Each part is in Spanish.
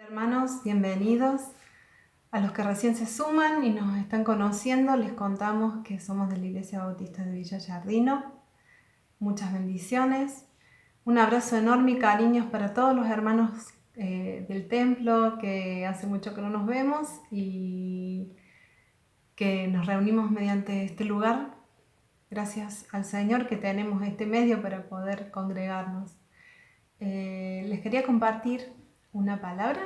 Hermanos, bienvenidos. A los que recién se suman y nos están conociendo, les contamos que somos de la Iglesia Bautista de Villa Giardino. Muchas bendiciones. Un abrazo enorme y cariños para todos los hermanos del templo, que hace mucho que no nos vemos y que nos reunimos mediante este lugar. Gracias al Señor que tenemos este medio para poder congregarnos. Les quería compartir una palabra.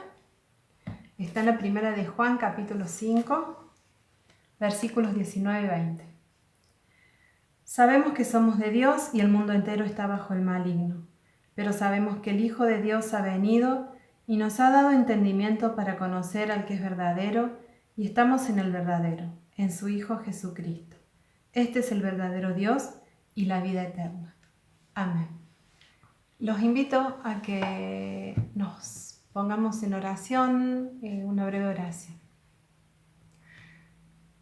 Está en la primera de Juan, capítulo 5, versículos 19 y 20. Sabemos que somos de Dios y el mundo entero está bajo el maligno, pero sabemos que el Hijo de Dios ha venido y nos ha dado entendimiento para conocer al que es verdadero, y estamos en el verdadero, en su Hijo Jesucristo. Este es el verdadero Dios y la vida eterna. Amén. Los invito a que nos pongamos en oración, una breve oración.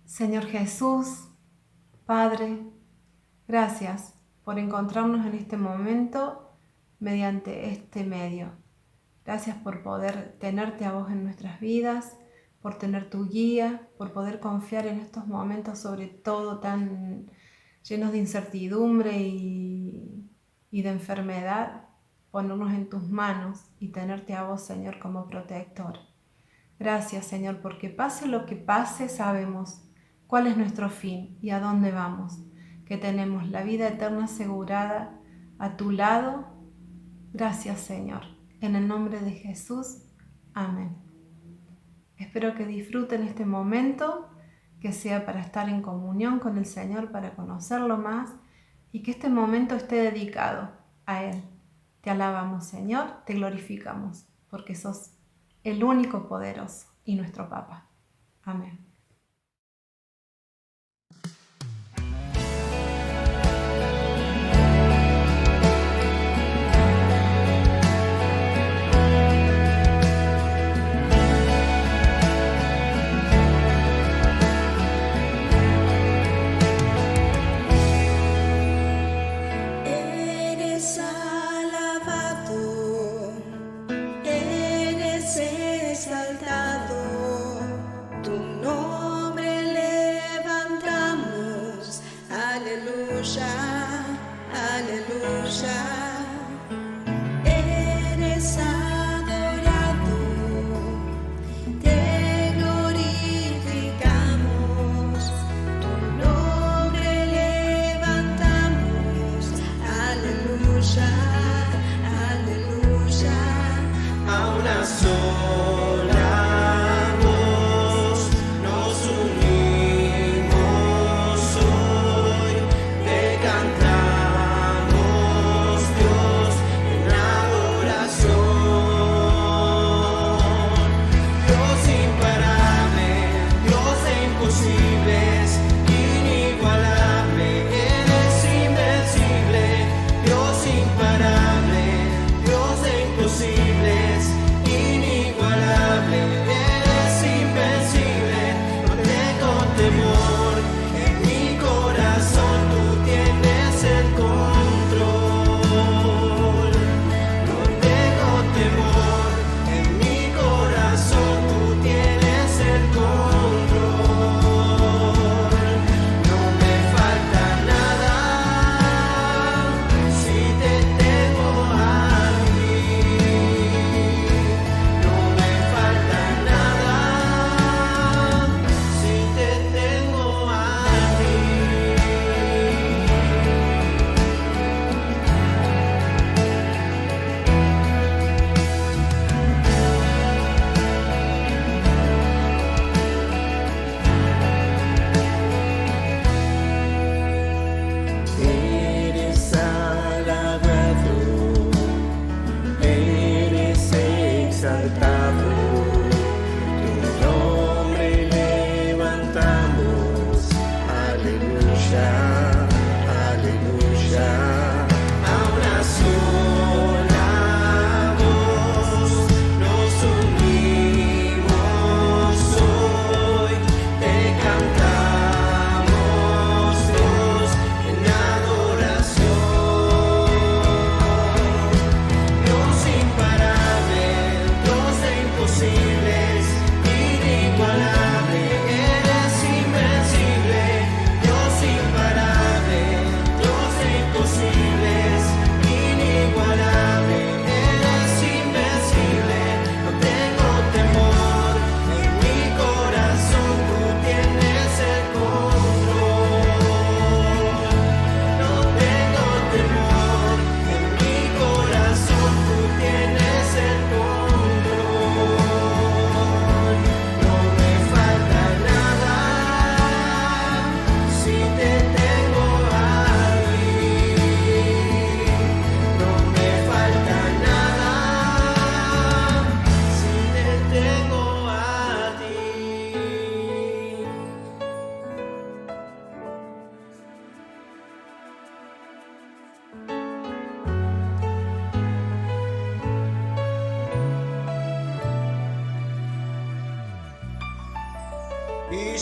Señor Jesús, Padre, gracias por encontrarnos en este momento mediante este medio. Gracias por poder tenerte a vos en nuestras vidas, por tener tu guía, por poder confiar en estos momentos, sobre todo tan llenos de incertidumbre y de enfermedad, ponernos en tus manos y tenerte a vos, Señor, como protector. Gracias, Señor, porque pase lo que pase, sabemos cuál es nuestro fin y a dónde vamos, que tenemos la vida eterna asegurada a tu lado. Gracias, Señor. En el nombre de Jesús. Amén. Espero que disfruten este momento, que sea para estar en comunión con el Señor, para conocerlo más, y que este momento esté dedicado a Él. Te alabamos, Señor, te glorificamos, porque sos el único poderoso y nuestro Papa. Amén. Dios, en adoración.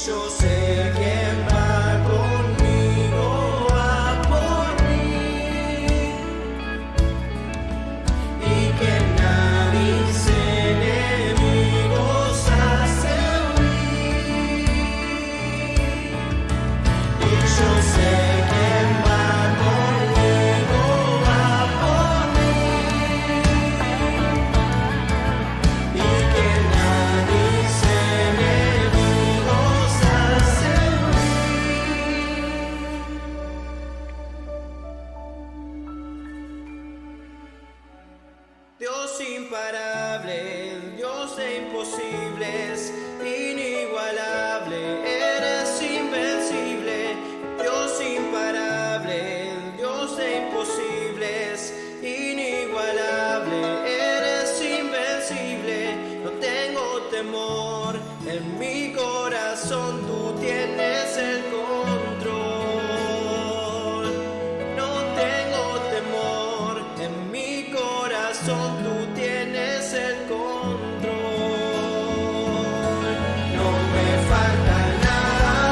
yo sé quién va conmigo, va por mí, y que nadie se enemigos hace huir. Y yo sé quién va conmigo, va por mí, y que nadie se enemigos hace huir. Dios imparable, Dios de imposibles, inigualable, eres invencible. Dios imparable, Dios de imposibles, inigualable, eres invencible. No tengo temor, en mi corazón tú tienes el control. No tengo temor, en mi corazón tú tienes el control. No me falta nada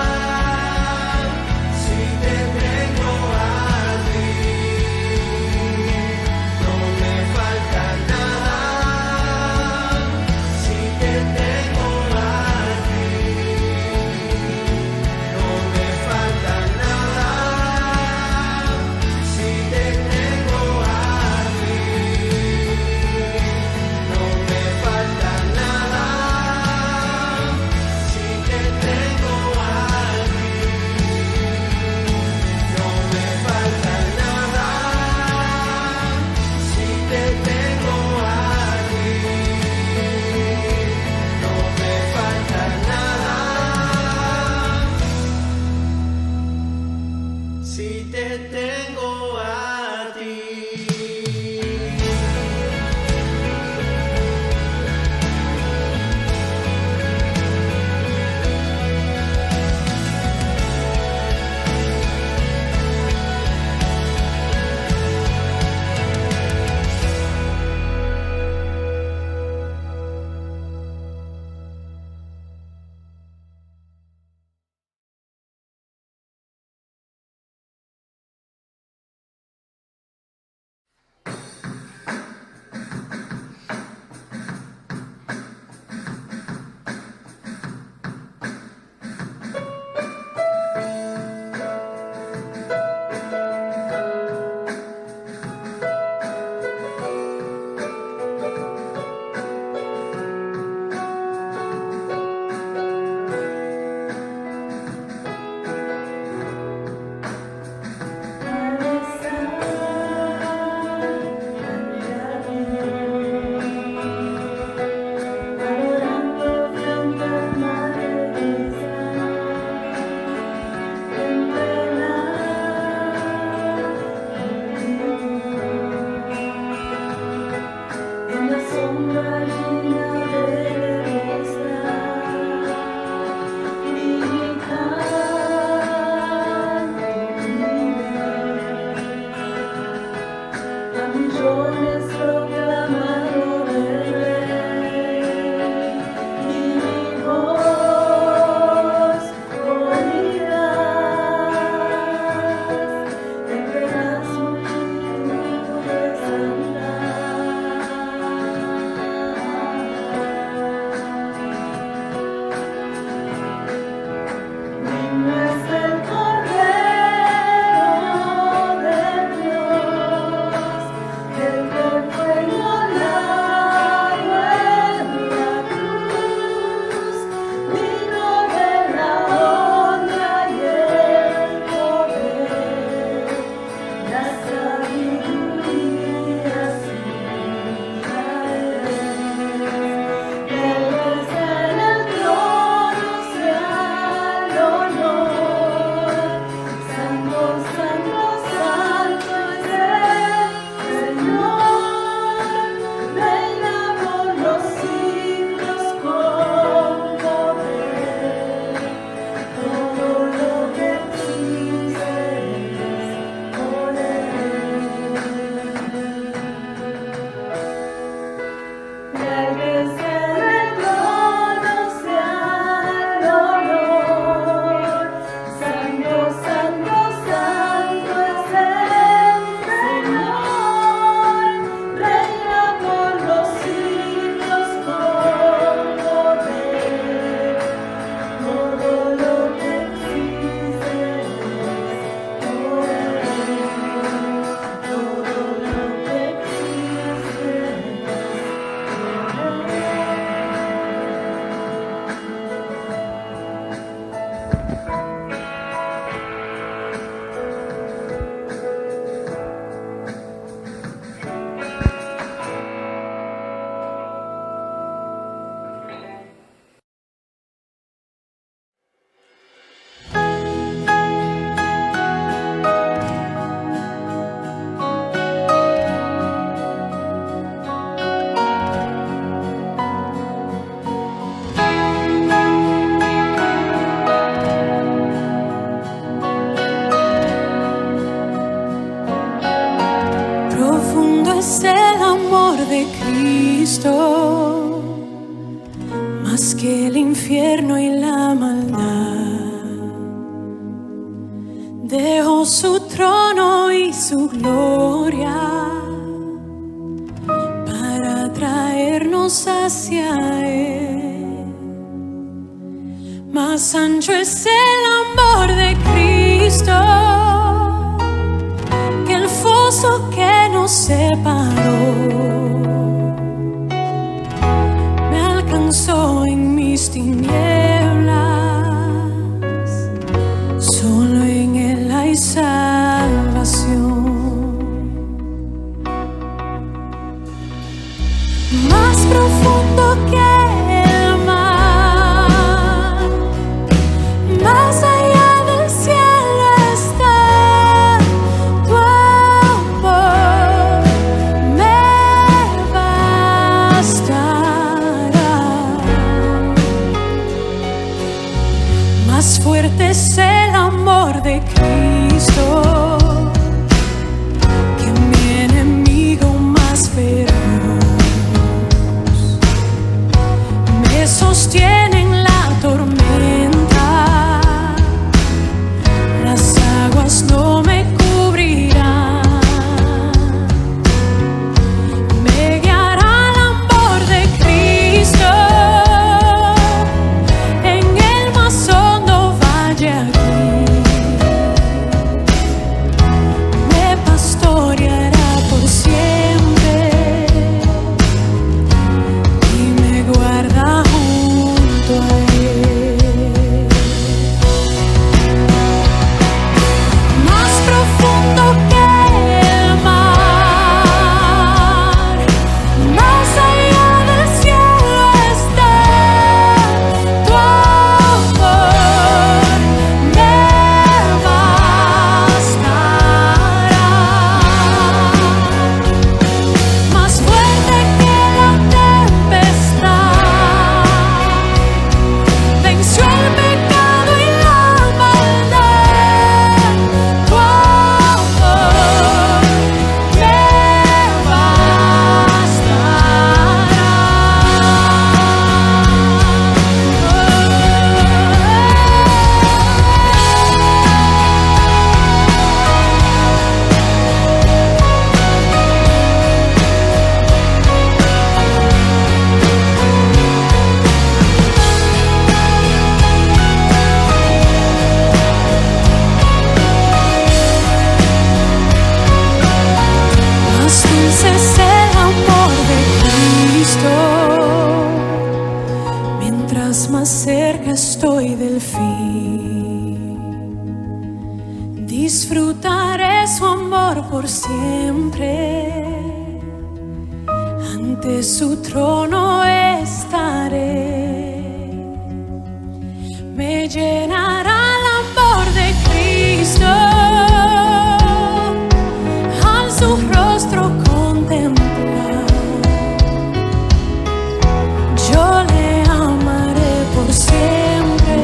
si te tengo a ti. No me falta nada si te tengo a ti. No me falta nada si te tengo a ti. el amor de Cristo, más que el infierno y la maldad. Dejó su trono y su gloria para traernos hacia Él. Más ancho es el amor de Cristo que el foso que nos separó. Me alcanzó en mis tinieblas, solo en Él hay salvación. Más profundo que el mar, más allá del cielo está tu amor, me bastará. Más fuerte es el amor de Cristo que mi enemigo más feroz. Me sostiene en la tormenta, las aguas no me cubrirán. Me guiará el amor de Cristo en el más hondo valle aquí. Me pastoreará por siempre y me guarda junto a Él. Más profundo que el mar, más allá del cielo está tu amor, me bastará. Más fuerte que la tempestad, venció el pecado y la maldad. Tu amor me Más dulce es el amor de Cristo, mientras más cerca estoy del fin. Disfrutaré su amor por siempre, ante su trono estaré. Me llenará el amor de Cristo al su rostro contemplar. Yo le amaré por siempre,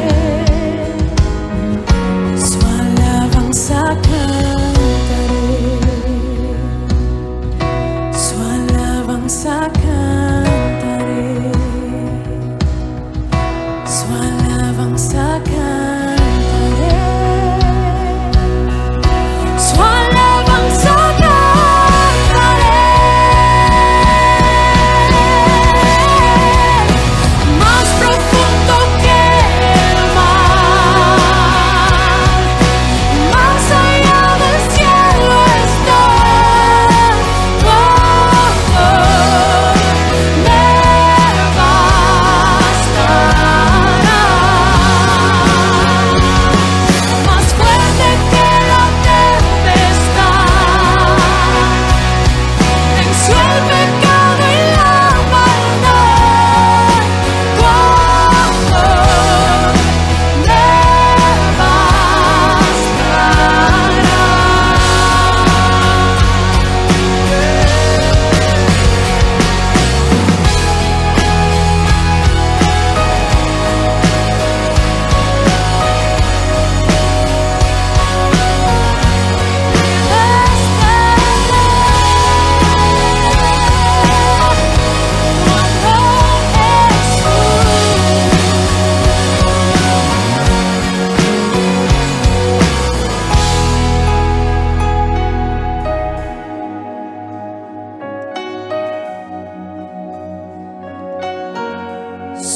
su alabanza cantaré, su alabanza cantaré, su alabanza cantaré.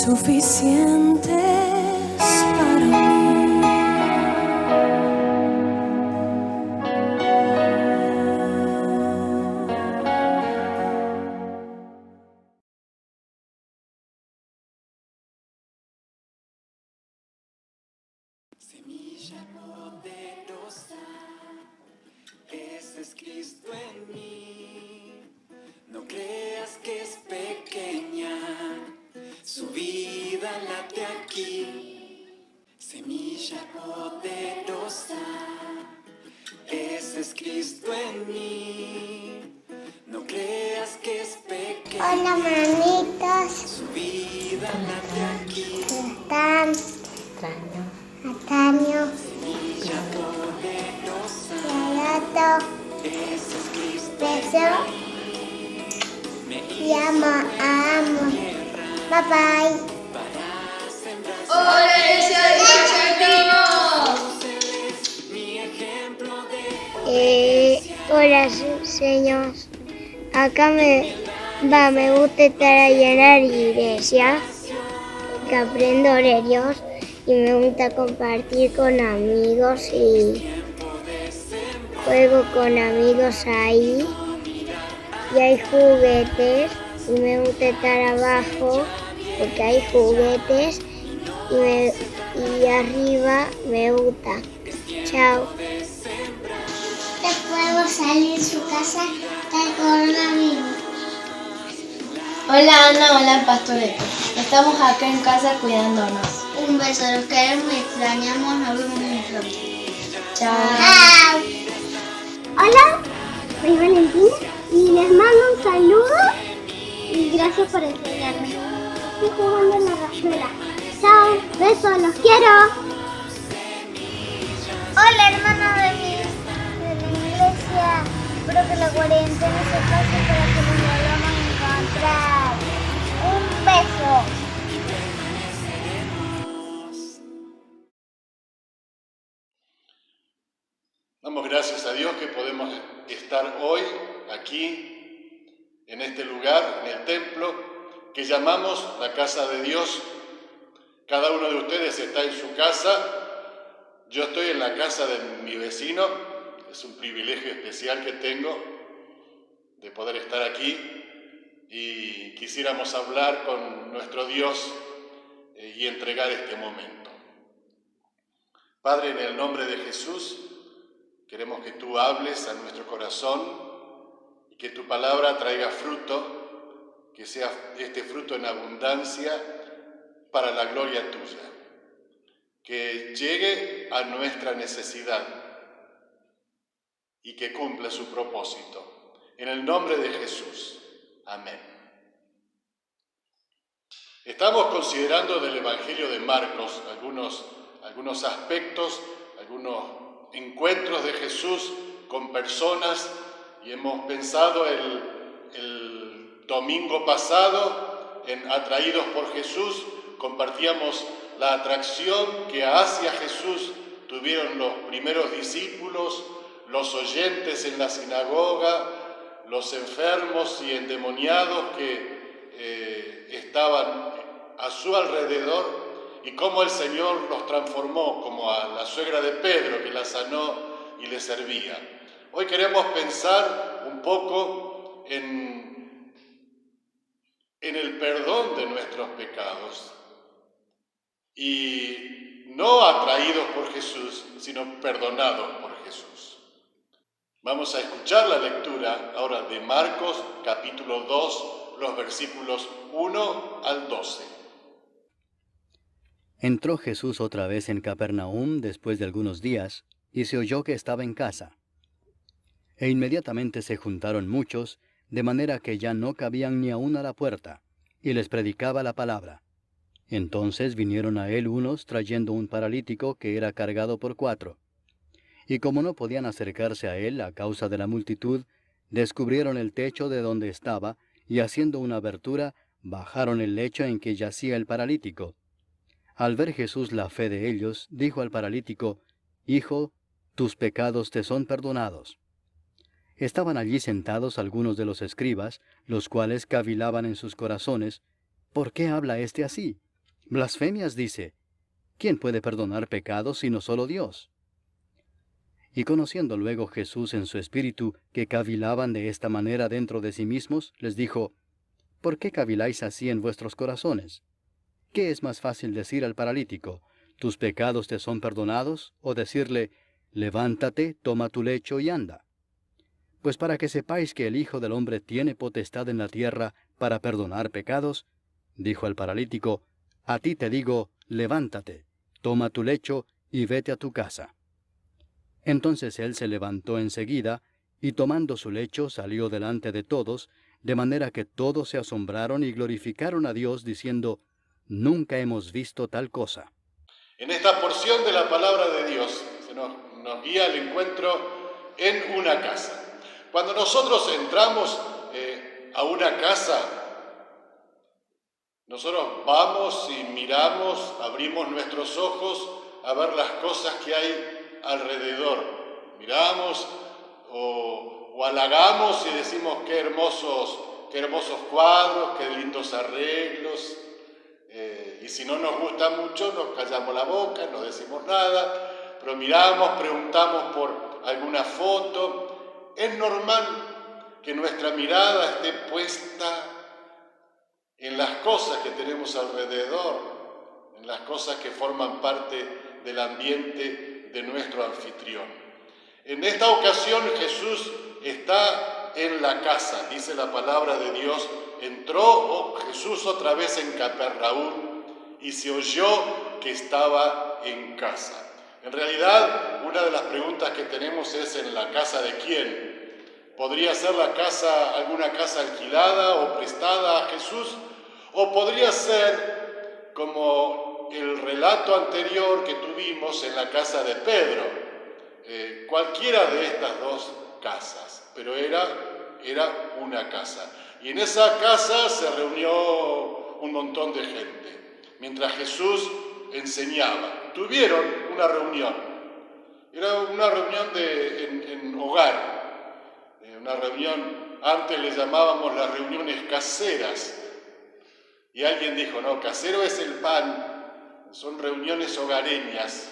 suficientes para mí. Semilla poderosa, ese es Cristo en mí. No creas que es pequeña, su vida late aquí. Semilla poderosa, ese es Cristo en mí. No creas que es pequeña. Hola, manitos. Su vida late aquí. ¿Cómo están? Ataño. Semilla poderosa, Yarato. ese es Cristo. Beso. Y amo. Bye bye. Hola, señor. Acá me gusta estar allá en la iglesia, que aprendo de Dios y me gusta compartir con amigos y juego con amigos ahí y hay juguetes y me gusta estar abajo porque hay juguetes y arriba me gusta. Chao. Te podemos salir de su casa del coronavirus. Hola Ana, hola Pastorete. Estamos acá en casa cuidándonos. Un beso, los queremos y extrañamos, nos vemos muy pronto. Chao. Hola, soy Valentina y les mando un saludo y gracias por enseñarme. Estoy jugando en la rayuela. Chao, besos, los quiero. Hola, hermanos de la iglesia. Espero que la cuarentena se pase para que nos volvamos a encontrar. Un beso. Damos gracias a Dios que podemos estar hoy aquí, en este lugar, en el templo, que llamamos la casa de Dios. Cada uno de ustedes está en su casa, yo estoy en la casa de mi vecino, es un privilegio especial que tengo de poder estar aquí y quisiéramos hablar con nuestro Dios y entregar este momento. Padre, en el nombre de Jesús, queremos que tú hables a nuestro corazón y que tu palabra traiga fruto, que sea este fruto en abundancia para la gloria tuya, que llegue a nuestra necesidad y que cumpla su propósito. En el nombre de Jesús. Amén. Estamos considerando del Evangelio de Marcos algunos aspectos, algunos encuentros de Jesús con personas y hemos pensado el domingo pasado en Atraídos por Jesús, compartíamos la atracción que hacia Jesús tuvieron los primeros discípulos, los oyentes en la sinagoga, los enfermos y endemoniados que estaban a su alrededor y cómo el Señor los transformó, como a la suegra de Pedro que la sanó y le servía. Hoy queremos pensar un poco en el perdón de nuestros pecados y no atraídos por Jesús, sino perdonados por Jesús. Vamos a escuchar la lectura ahora de Marcos, capítulo 2, los versículos 1 al 12. Entró Jesús otra vez en Capernaum después de algunos días, y se oyó que estaba en casa. E inmediatamente se juntaron muchos, de manera que ya no cabían ni aun a la puerta, y les predicaba la palabra. Entonces vinieron a él unos trayendo un paralítico que era cargado por 4. Y como no podían acercarse a él a causa de la multitud, descubrieron el techo de donde estaba, y haciendo una abertura, bajaron el lecho en que yacía el paralítico. Al ver Jesús la fe de ellos, dijo al paralítico: Hijo, tus pecados te son perdonados. Estaban allí sentados algunos de los escribas, los cuales cavilaban en sus corazones: ¿Por qué habla éste así? Blasfemias dice, ¿quién puede perdonar pecados sino solo Dios? Y conociendo luego Jesús en su espíritu que cavilaban de esta manera dentro de sí mismos, les dijo, ¿por qué caviláis así en vuestros corazones? ¿Qué es más fácil decir al paralítico, tus pecados te son perdonados, o decirle, levántate, toma tu lecho y anda? Pues para que sepáis que el Hijo del Hombre tiene potestad en la tierra para perdonar pecados, dijo al paralítico, a ti te digo, levántate, toma tu lecho y vete a tu casa. Entonces él se levantó enseguida, y tomando su lecho salió delante de todos, de manera que todos se asombraron y glorificaron a Dios, diciendo, nunca hemos visto tal cosa. En esta porción de la palabra de Dios se nos guía al encuentro en una casa. Cuando nosotros entramos a una casa, nosotros vamos y miramos, abrimos nuestros ojos a ver las cosas que hay alrededor. Miramos o halagamos y decimos qué hermosos cuadros, qué lindos arreglos. Y si no nos gusta mucho, nos callamos la boca, no decimos nada, pero miramos, preguntamos por alguna foto. Es normal que nuestra mirada esté puesta en las cosas que tenemos alrededor, en las cosas que forman parte del ambiente de nuestro anfitrión. En esta ocasión Jesús está en la casa, dice la palabra de Dios. Entró Jesús otra vez en Capernaum y se oyó que estaba en casa. En realidad, una de las preguntas que tenemos es ¿en la casa de quién? ¿Podría ser alguna casa alquilada o prestada a Jesús? ¿O podría ser como el relato anterior que tuvimos en la casa de Pedro? Cualquiera de estas dos casas, pero era una casa. Y en esa casa se reunió un montón de gente. Mientras Jesús enseñaba, tuvieron una reunión. Era una reunión en hogar. Una reunión, antes le llamábamos las reuniones caseras. Y alguien dijo, no, casero es el pan, son reuniones hogareñas.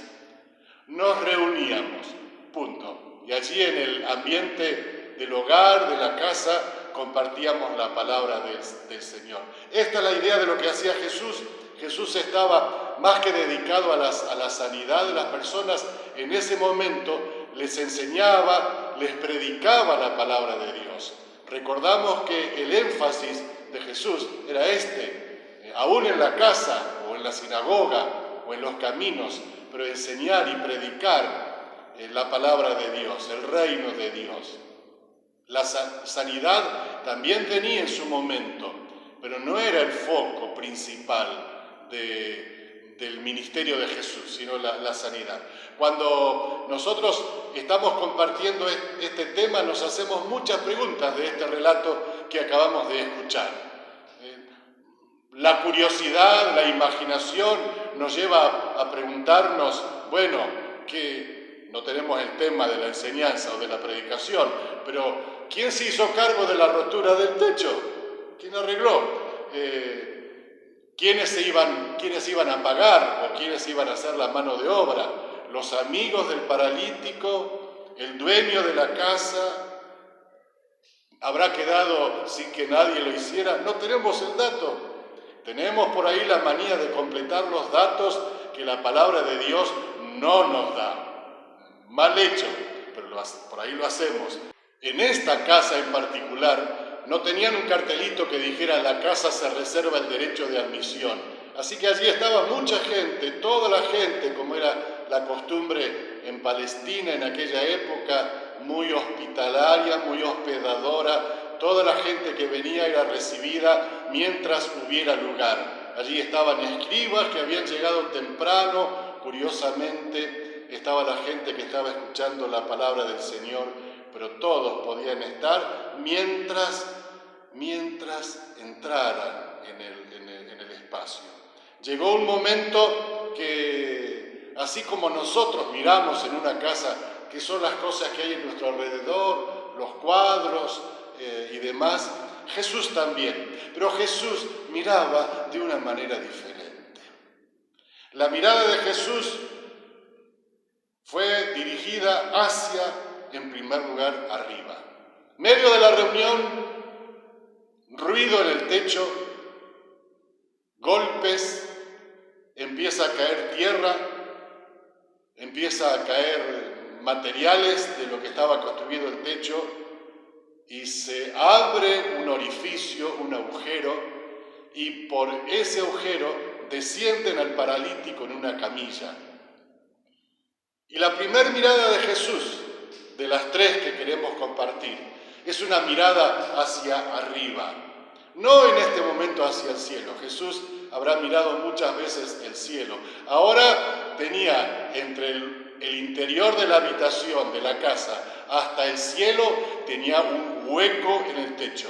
Nos reuníamos, punto. Y allí en el ambiente del hogar, de la casa, compartíamos la palabra del Señor. Esta es la idea de lo que hacía Jesús. Jesús estaba más que dedicado a la sanidad de las personas. En ese momento les enseñaba, les predicaba la palabra de Dios. Recordamos que el énfasis de Jesús era aún en la casa o en la sinagoga o en los caminos, pero enseñar y predicar la palabra de Dios, el reino de Dios. La sanidad también tenía en su momento, pero no era el foco principal del ministerio de Jesús, sino la sanidad. Cuando nosotros estamos compartiendo este tema, nos hacemos muchas preguntas de este relato que acabamos de escuchar. La curiosidad, la imaginación nos lleva a preguntarnos, bueno, que no tenemos el tema de la enseñanza o de la predicación, pero ¿quién se hizo cargo de la rotura del techo? ¿Quién arregló? ¿Quiénes iban a pagar o quiénes iban a hacer la mano de obra? ¿Los amigos del paralítico? ¿El dueño de la casa? ¿Habrá quedado sin que nadie lo hiciera? No tenemos el dato. Tenemos por ahí la manía de completar los datos que la palabra de Dios no nos da. Mal hecho, pero por ahí lo hacemos. En esta casa en particular no tenían un cartelito que dijera la casa se reserva el derecho de admisión. Así que allí estaba mucha gente, toda la gente, como era la costumbre en Palestina en aquella época, muy hospitalaria, muy hospedadora. Toda la gente que venía era recibida mientras hubiera lugar. Allí estaban escribas que habían llegado temprano, curiosamente estaba la gente que estaba escuchando la palabra del Señor, pero todos podían estar mientras entraran en el espacio. Llegó un momento que, así como nosotros miramos en una casa, que son las cosas que hay en nuestro alrededor, los cuadros y demás, Jesús también. Pero Jesús miraba de una manera diferente. La mirada de Jesús fue dirigida hacia, en primer lugar, arriba. Medio de la reunión, ruido en el techo, golpes, empieza a caer tierra, empieza a caer materiales de lo que estaba construido el techo y se abre un orificio, un agujero, y por ese agujero descienden al paralítico en una camilla. Y la primera mirada de Jesús, de las tres que queremos compartir, es una mirada hacia arriba, no en este momento hacia el cielo. Jesús habrá mirado muchas veces el cielo. Ahora tenía entre el interior de la habitación, de la casa, hasta el cielo, tenía un hueco en el techo.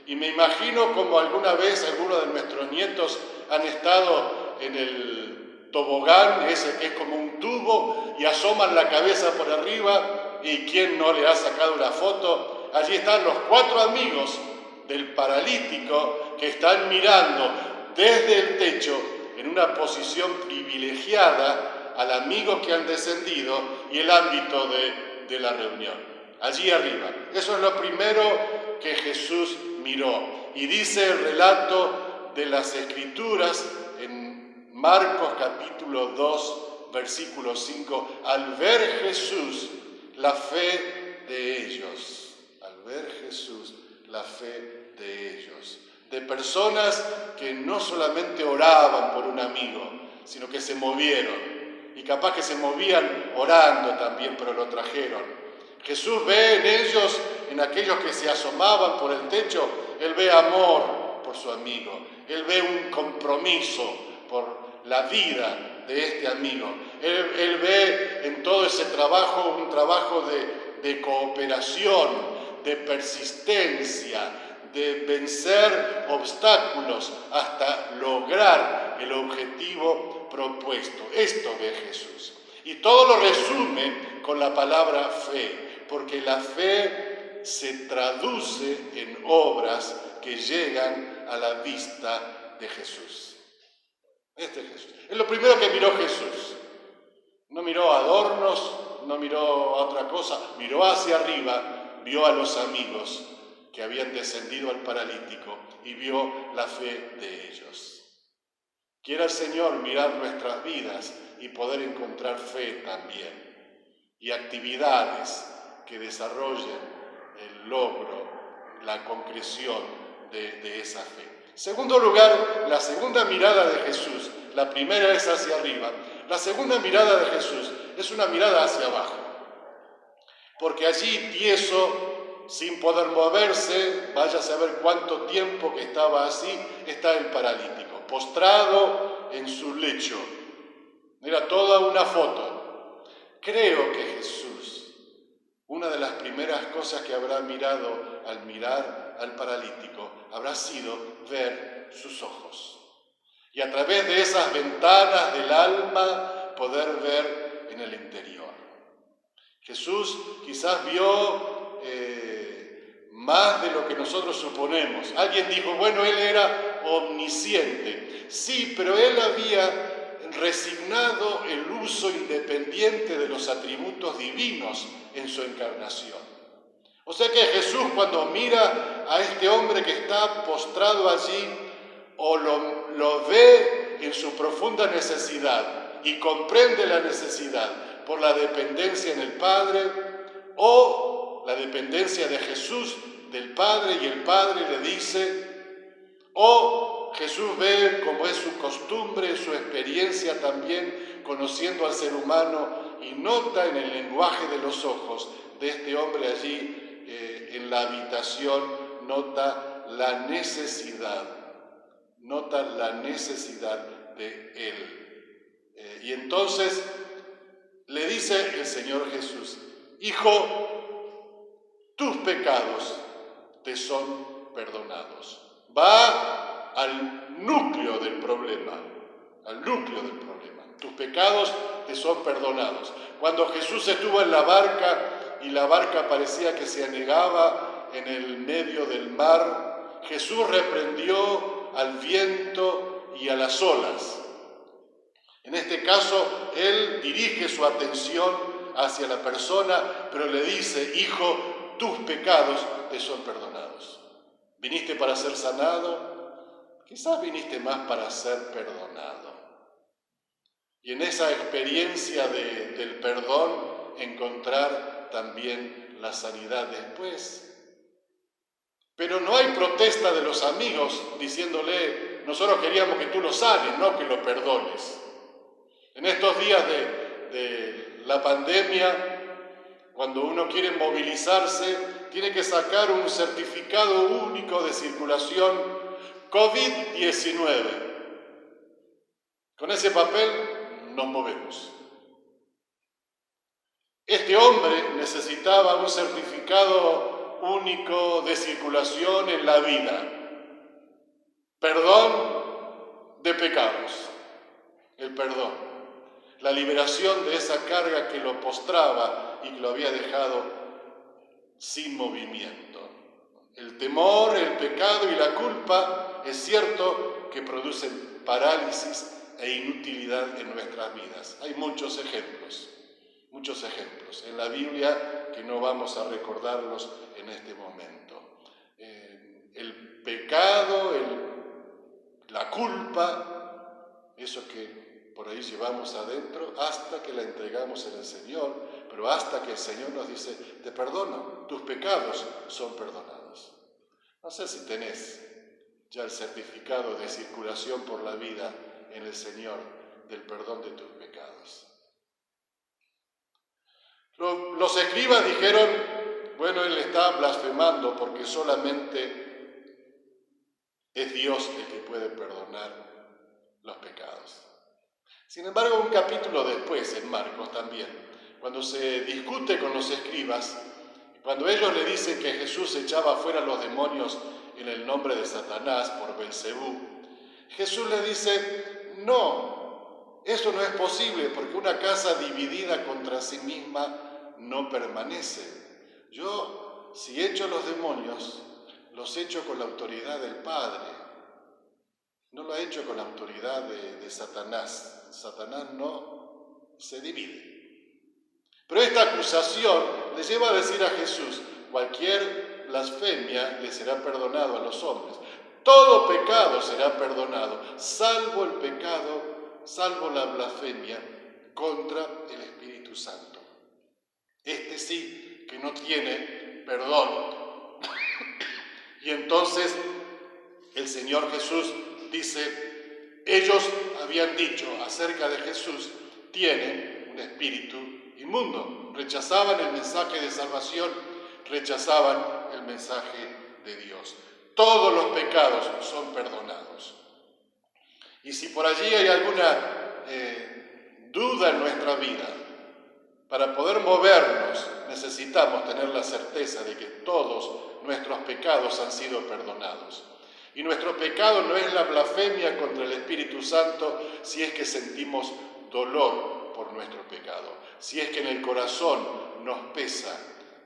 Y me imagino como alguna vez algunos de nuestros nietos han estado en el tobogán, ese que es como un tubo, y asoman la cabeza por arriba, y quién no le ha sacado una foto. Allí están los 4 amigos del paralítico que están mirando desde el techo en una posición privilegiada al amigo que han descendido y el ámbito de la reunión, allí arriba. Eso es lo primero que Jesús miró. Y dice el relato de las Escrituras en Marcos capítulo 2, versículo 5, al ver Jesús la fe de ellos, al ver Jesús la fe de ellos, de personas que no solamente oraban por un amigo, sino que se movieron, y capaz que se movían orando también, pero lo trajeron. Jesús ve en ellos, en aquellos que se asomaban por el techo, Él ve amor por su amigo, Él ve un compromiso por la vida de este amigo, Él ve en todo ese trabajo un trabajo de cooperación, de persistencia, de vencer obstáculos hasta lograr el objetivo propuesto. Esto ve Jesús. Y todo lo resume con la palabra fe, porque la fe se traduce en obras que llegan a la vista de Jesús. Este es Jesús. Es lo primero que miró Jesús. No miró adornos, no miró a otra cosa, miró hacia arriba, vio a los amigos que habían descendido al paralítico y vio la fe de ellos. Quiera el Señor mirar nuestras vidas y poder encontrar fe también, y actividades que desarrollen el logro, la concreción de esa fe. Segundo lugar, la segunda mirada de Jesús. La primera es hacia arriba. La segunda mirada de Jesús es una mirada hacia abajo, porque allí tieso, sin poder moverse, vaya a saber cuánto tiempo que estaba así, está el paralítico, postrado en su lecho. Era toda una foto. Creo que Jesús, una de las primeras cosas que habrá mirado al mirar al paralítico, habrá sido ver sus ojos. Y a través de esas ventanas del alma poder ver en el interior. Jesús quizás vio más de lo que nosotros suponemos. Alguien dijo, bueno, Él era omnisciente. Sí, pero Él había resignado el uso independiente de los atributos divinos en su encarnación. O sea que Jesús, cuando mira a este hombre que está postrado allí, o lo ve en su profunda necesidad y comprende la necesidad por la dependencia en el Padre, o la dependencia de Jesús del Padre, y el Padre le dice, o Jesús ve, como es su costumbre, su experiencia también, conociendo al ser humano, y nota en el lenguaje de los ojos de este hombre allí en la habitación, nota la necesidad de Él. Y entonces le dice el Señor Jesús, hijo, tus pecados te son perdonados. Va al núcleo del problema, Tus pecados te son perdonados. Cuando Jesús estuvo en la barca y la barca parecía que se anegaba en el medio del mar, Jesús reprendió al viento y a las olas. En este caso, él dirige su atención hacia la persona, pero le dice: hijo, tus pecados te son perdonados. ¿Viniste para ser sanado? Quizás viniste más para ser perdonado. Y en esa experiencia del perdón encontrar también la sanidad después. Pero no hay protesta de los amigos diciéndole: nosotros queríamos que tú lo sanes, no que lo perdones. En estos días de la pandemia, cuando uno quiere movilizarse, tiene que sacar un certificado único de circulación COVID-19. Con ese papel nos movemos. Este hombre necesitaba un certificado único de circulación en la vida. Perdón de pecados. El perdón. La liberación de esa carga que lo postraba y que lo había dejado sin movimiento. El temor, el pecado y la culpa es cierto que producen parálisis e inutilidad en nuestras vidas. Hay muchos ejemplos en la Biblia que no vamos a recordarlos en este momento. El pecado, la culpa, eso que por ahí llevamos adentro hasta que la entregamos en el Señor, pero hasta que el Señor nos dice: te perdono, tus pecados son perdonados. No sé si tenés ya el certificado de circulación por la vida en el Señor del perdón de tus pecados. Los escribas dijeron: bueno, él está blasfemando porque solamente es Dios el que puede perdonar los pecados. Sin embargo, un capítulo después, en Marcos también, cuando se discute con los escribas, cuando ellos le dicen que Jesús echaba fuera los demonios en el nombre de Satanás por Belcebú, Jesús le dice: no, eso no es posible, porque una casa dividida contra sí misma no permanece. Yo, si echo los demonios, los echo con la autoridad del Padre. No lo ha hecho con la autoridad de Satanás. Satanás no se divide. Pero esta acusación le lleva a decir a Jesús: cualquier blasfemia le será perdonado a los hombres. Todo pecado será perdonado, salvo el pecado, salvo la blasfemia contra el Espíritu Santo. Este sí que no tiene perdón. Y entonces el Señor Jesús dice: ellos habían dicho acerca de Jesús: tienen un espíritu inmundo. Rechazaban el mensaje de salvación, rechazaban el mensaje de Dios. Todos los pecados son perdonados. Y si por allí hay alguna duda en nuestra vida, para poder movernos necesitamos tener la certeza de que todos nuestros pecados han sido perdonados. Y nuestro pecado no es la blasfemia contra el Espíritu Santo si es que sentimos dolor por nuestro pecado, si es que en el corazón nos pesa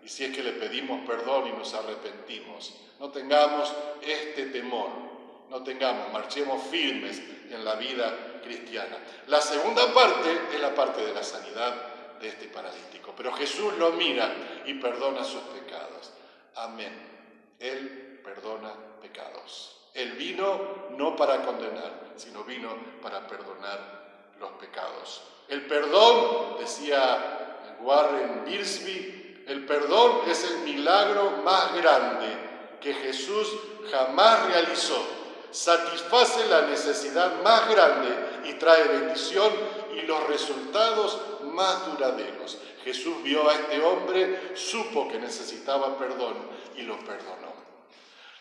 y si es que le pedimos perdón y nos arrepentimos. No tengamos este temor, marchemos firmes en la vida cristiana. La segunda parte es la parte de la sanidad de este paralítico, pero Jesús lo mira y perdona sus pecados. Amén. Él perdona pecados. Él vino no para condenar, sino vino para perdonar los pecados. El perdón, decía Warren Wiersbe, el perdón es el milagro más grande que Jesús jamás realizó. Satisface la necesidad más grande y trae bendición y los resultados más duraderos. Jesús vio a este hombre, supo que necesitaba perdón y lo perdonó.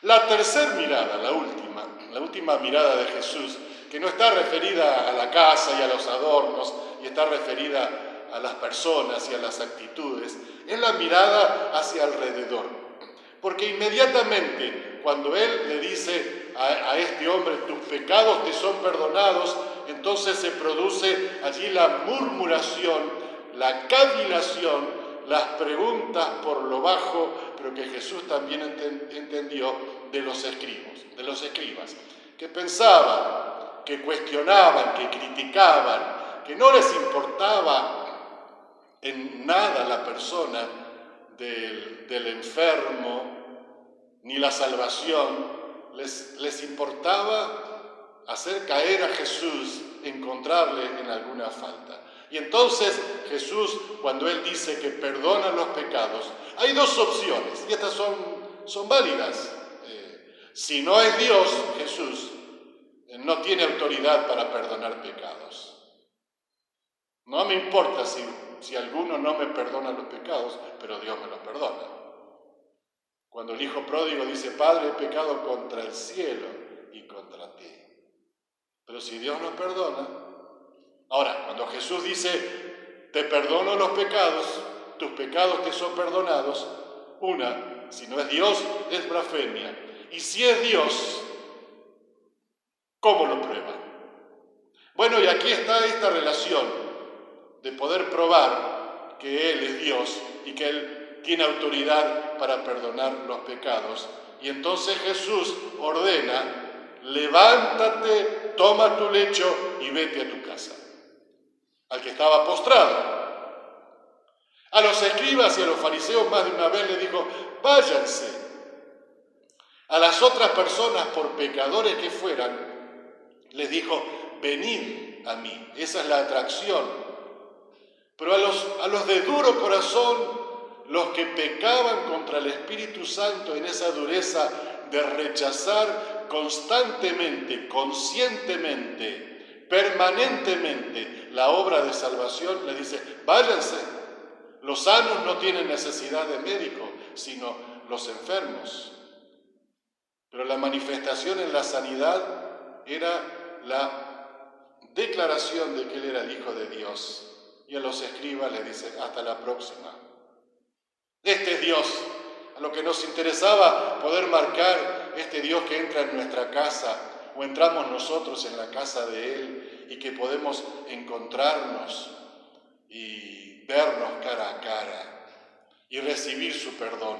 La tercera mirada, la última mirada de Jesús, que no está referida a la casa y a los adornos, y está referida a las personas y a las actitudes, es la mirada hacia alrededor. Porque inmediatamente cuando Él le dice a este hombre: tus pecados te son perdonados, entonces se produce allí la murmuración, la cavilación, las preguntas por lo bajo, pero que Jesús también entendió de los escribas, que pensaban, que cuestionaban, que criticaban, que no les importaba en nada la persona del enfermo, ni la salvación, les importaba hacer caer a Jesús, encontrarle en alguna falta. Y entonces Jesús, cuando Él dice que perdona los pecados, hay dos opciones, y estas son válidas. Si no es Dios, Jesús no tiene autoridad para perdonar pecados. No me importa si alguno no me perdona los pecados, pero Dios me los perdona. Cuando el hijo pródigo dice, Padre, he pecado contra el cielo y contra ti. Pero si Dios nos perdona, ahora, cuando Jesús dice, te perdono los pecados, tus pecados te son perdonados, si no es Dios, es blasfemia. Y si es Dios, ¿cómo lo prueban? Bueno, y aquí está esta relación de poder probar que Él es Dios y que Él tiene autoridad para perdonar los pecados. Y entonces Jesús ordena, levántate, toma tu lecho y vete a tu casa. Al que estaba postrado. A los escribas y a los fariseos más de una vez le dijo, váyanse. A las otras personas, por pecadores que fueran, les dijo, venid a mí. Esa es la atracción. Pero a los de duro corazón, los que pecaban contra el Espíritu Santo en esa dureza de rechazar constantemente, conscientemente, permanentemente la obra de salvación, les dice, váyanse. Los sanos no tienen necesidad de médico, sino los enfermos. Pero la manifestación en la sanidad era la declaración de que Él era el Hijo de Dios. Y a los escribas les dice, hasta la próxima. Este es Dios, a lo que nos interesaba poder marcar este Dios que entra en nuestra casa, o entramos nosotros en la casa de Él, y que podemos encontrarnos y vernos cara a cara, y recibir su perdón.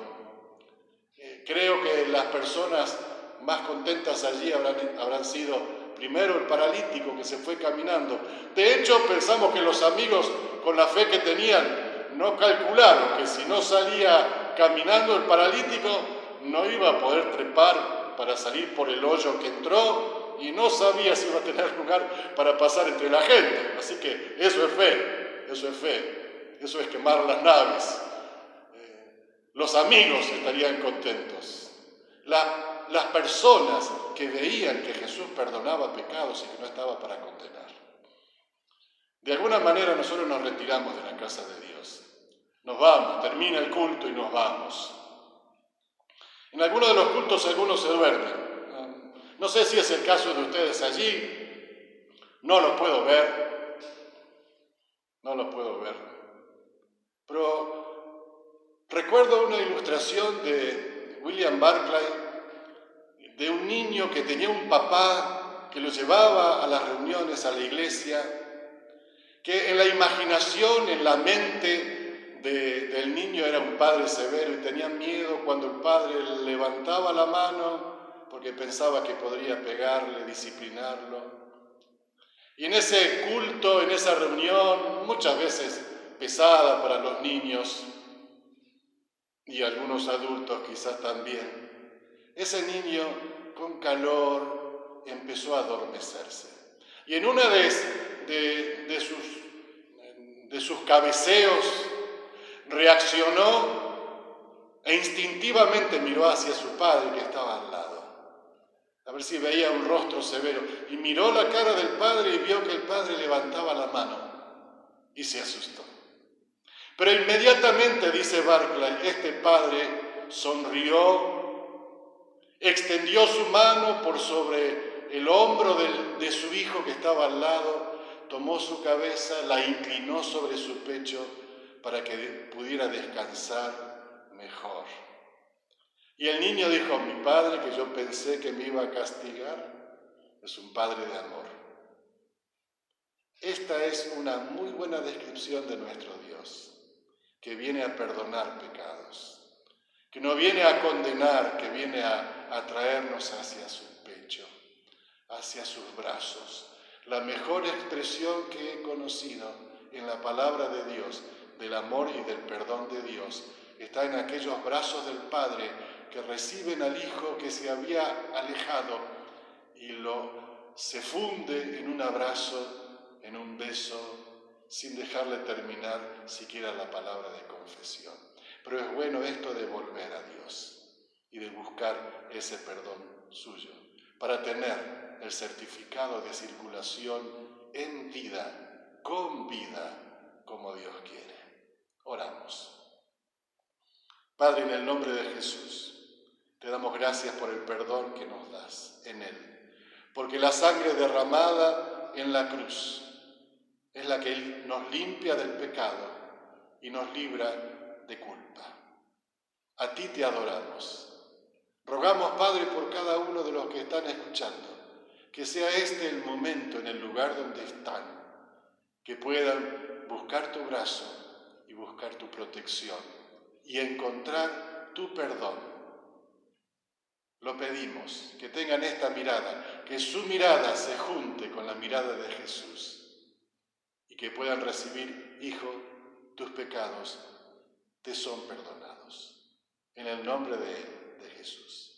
Creo que las personas más contentas allí habrán sido primero el paralítico que se fue caminando. De hecho, pensamos que los amigos, con la fe que tenían, no calcularon que si no salía caminando el paralítico, no iba a poder trepar para salir por el hoyo que entró y no sabía si iba a tener lugar para pasar entre la gente. Así que eso es fe, eso es quemar las naves. Los amigos estarían contentos. Las personas que veían que Jesús perdonaba pecados y que no estaba para condenar. De alguna manera nosotros nos retiramos de la casa de Dios. Nos vamos, termina el culto y nos vamos. En algunos de los cultos algunos se duermen. No sé si es el caso de ustedes allí. No lo puedo ver. Pero recuerdo una ilustración de William Barclay de un niño que tenía un papá que lo llevaba a las reuniones a la iglesia, que en la imaginación, en la mente del niño era un padre severo y tenía miedo cuando el padre levantaba la mano porque pensaba que podría pegarle, disciplinarlo. Y en ese culto, en esa reunión, muchas veces pesada para los niños y algunos adultos quizás también, ese niño con calor empezó a adormecerse. Y en una de sus cabeceos reaccionó e instintivamente miró hacia su padre que estaba al lado, a ver si veía un rostro severo. Y miró la cara del padre y vio que el padre levantaba la mano y se asustó. Pero inmediatamente, dice Barclay, este padre sonrió, extendió su mano por sobre el hombro de su hijo que estaba al lado, tomó su cabeza, la inclinó sobre su pecho para que pudiera descansar mejor. Y el niño dijo, mi padre, que yo pensé que me iba a castigar, es un padre de amor. Esta es una muy buena descripción de nuestro Dios, que viene a perdonar pecados, que no viene a condenar, que viene a traernos hacia su pecho, hacia sus brazos, La mejor expresión que he conocido en la palabra de Dios, del amor y del perdón de Dios, está en aquellos brazos del Padre que reciben al Hijo que se había alejado y se funde en un abrazo, en un beso, sin dejarle terminar siquiera la palabra de confesión. Pero es bueno esto de volver a Dios y de buscar ese perdón suyo, para tener el certificado de circulación en vida, con vida, como Dios quiere. Oramos. Padre, en el nombre de Jesús, te damos gracias por el perdón que nos das en Él, porque la sangre derramada en la cruz es la que nos limpia del pecado y nos libra de culpa. A ti te adoramos. Rogamos, Padre, por cada uno de los que están escuchando, que sea este el momento en el lugar donde están, que puedan buscar tu brazo y buscar tu protección y encontrar tu perdón. Lo pedimos, que tengan esta mirada, que su mirada se junte con la mirada de Jesús y que puedan recibir, Hijo, tus pecados te son perdonados. En el nombre de Jesús.